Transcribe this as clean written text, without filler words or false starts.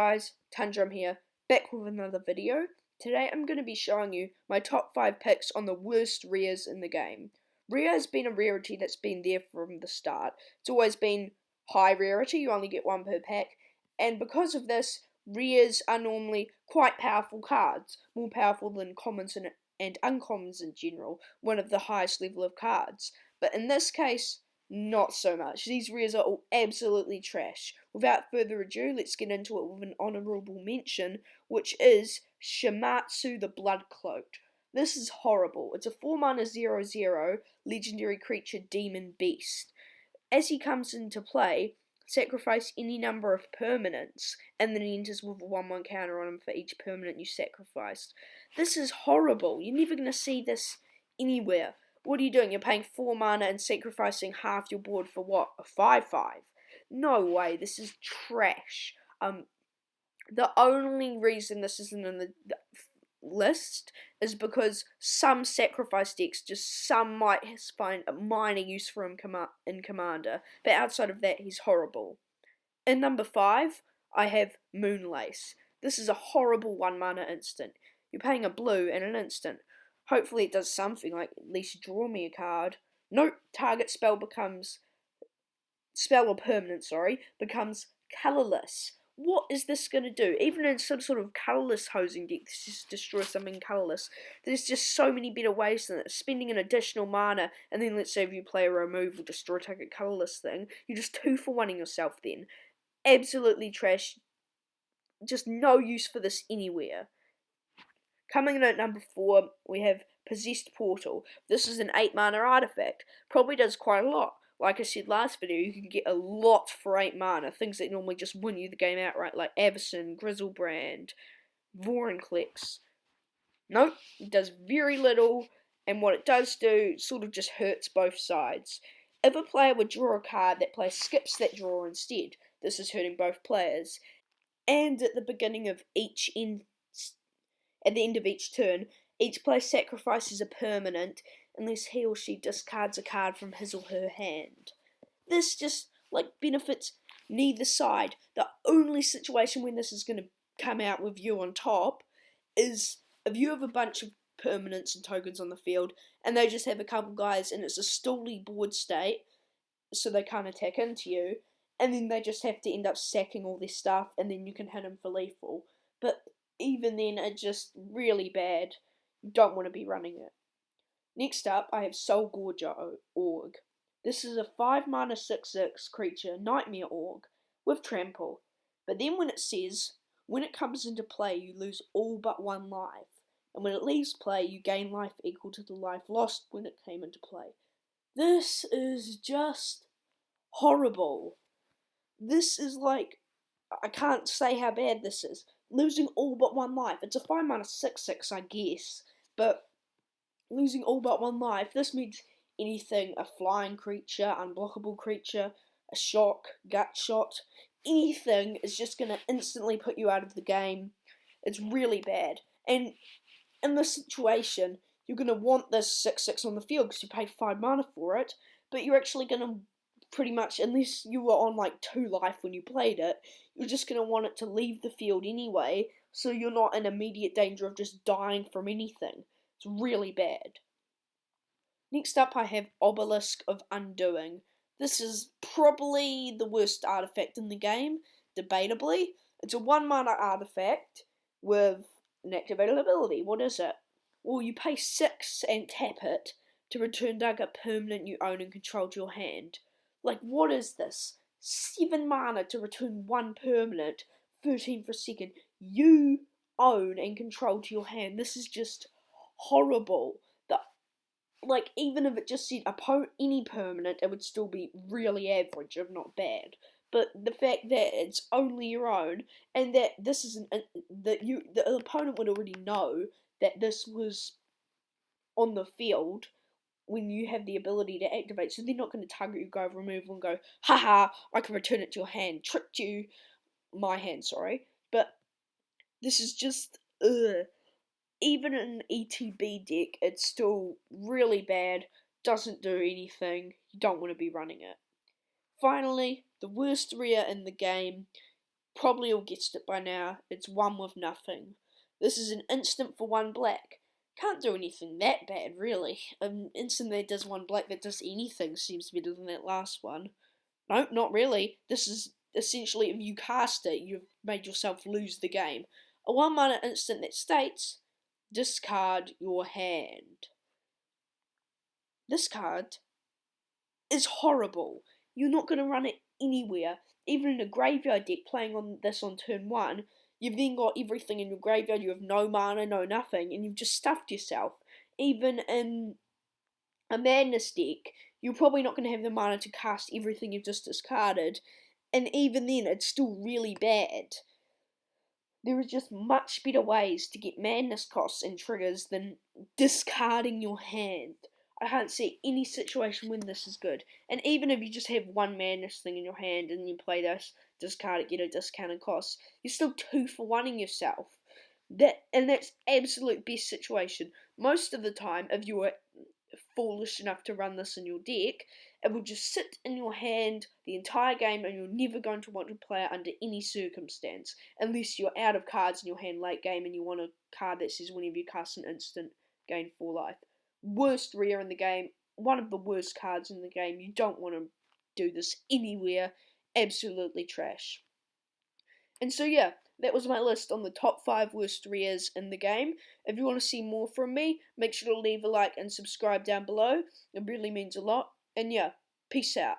guys, Tundrum here, back with another video. Today I'm going to be showing you my top 5 picks on the worst rares in the game. Rare has been a rarity that's been there from the start. It's always been high rarity, you only get one per pack, and because of this, rares are normally quite powerful cards, more powerful than commons and uncommons in general, one of the highest level of cards. But in this case, not so much. These rares are all absolutely trash. Without further ado, let's get into it with an honourable mention, which is Shimatsu the Bloodcloaked. This is horrible. It's a 4-mana 0/0 legendary creature demon beast. As he comes into play, sacrifice any number of permanents, and then he enters with a 1/1 counter on him for each permanent you sacrificed. This is horrible. You're never going to see this anywhere. What are you doing? You're paying 4 mana and sacrificing half your board for what? A 5/5? No way, this is trash. The only reason this isn't in the list is because some sacrifice decks, some might find a minor use for him in Commander, but outside of that, he's horrible. In number 5, I have Moonlace. This is a horrible 1 mana instant. You're paying a blue and an instant. Hopefully it does something, like at least draw me a card. Nope, target spell or permanent, becomes colourless. What is this going to do? Even in some sort of colourless hosing deck, this just destroys something colourless. There's just so many better ways than it. Spending an additional mana, and then let's say if you play a remove or destroy target colourless thing, you're just 2-for-1ing yourself then. Absolutely trash. Just no use for this anywhere. Coming in at number 4, we have Possessed Portal. This is an 8-mana artifact. Probably does quite a lot. Like I said last video, you can get a lot for 8 mana. Things that normally just win you the game outright, like Avacyn, Grizzlebrand, Vorinclex. Nope, it does very little, and what it does do sort of just hurts both sides. If a player would draw a card, that player skips that draw instead. This is hurting both players. And at the beginning of at the end of each turn, each player sacrifices a permanent unless he or she discards a card from his or her hand. This just, benefits neither side. The only situation when this is going to come out with you on top is if you have a bunch of permanents and tokens on the field, and they just have a couple guys, and it's a stally board state, so they can't attack into you, and then they just have to end up sacking all their stuff, and then you can hit them for lethal. But even then, it's just really bad. You don't want to be running it. Next up, I have Soul Gorgeo Org. This is a 5-mana 6/6 creature, Nightmare Org, with Trample. But then when it says, when it comes into play, you lose all but 1 life. And when it leaves play, you gain life equal to the life lost when it came into play. This is just horrible. This is I can't say how bad this is. Losing all but 1 life. It's a 5-mana 6/6, I guess, but losing all but 1 life, this means anything, a flying creature, unblockable creature, a shock, gut shot, anything is just going to instantly put you out of the game. It's really bad. And in this situation, you're going to want this 6/6 on the field because you paid 5 mana for it, but you're actually going to pretty much, unless you were on 2 life when you played it, you're just going to want it to leave the field anyway, so you're not in immediate danger of just dying from anything. It's really bad. Next up I have Obelisk of Undoing. This is probably the worst artifact in the game, debatably. It's a 1-mana artifact with an activated ability. What is it? Well, you pay 6 and tap it to return target permanent you own and control to your hand. What is this? 7 mana to return 1 permanent, 13 for a second, you own and control to your hand. This is just horrible. Even if it just said any permanent, it would still be really average, if not bad. But the fact that it's only your own, and that this is the opponent would already know that this was on the field when you have the ability to activate, so they're not going to target you, go removal and go, haha, I can return it to your hand, tricked you, my hand, sorry. But this is just, even in an ETB deck, it's still really bad, doesn't do anything, you don't want to be running it. Finally, the worst rare in the game Probably all guessed it by now. It's 1 with nothing. This is an instant for 1 black. Can't do anything that bad, really. An instant that does 1 black that does anything seems better than that last one. No, not really. This is essentially, if you cast it, you've made yourself lose the game. A 1 mana instant that states, discard your hand. This card is horrible. You're not going to run it anywhere. Even in a graveyard deck playing on this on turn 1, you've then got everything in your graveyard, you have no mana, no nothing, and you've just stuffed yourself. Even in a madness deck, you're probably not going to have the mana to cast everything you've just discarded, and even then, it's still really bad. There are just much better ways to get madness costs and triggers than discarding your hand. I can't see any situation when this is good. And even if you just have 1 madness thing in your hand and you play this, discard it, get a discounted cost, you're still 2 for 1ing yourself. That's absolute best situation. Most of the time, if you are foolish enough to run this in your deck, it will just sit in your hand the entire game and you're never going to want to play it under any circumstance, unless you're out of cards in your hand late game and you want a card that says whenever you cast an instant, gain 4 life. Worst rare in the game, one of the worst cards in the game. You don't want to do this anywhere. Absolutely trash. And so yeah, that was my list on the top 5 worst rares in the game. If you want to see more from me, make sure to leave a like and subscribe down below. It really means a lot. And yeah, peace out.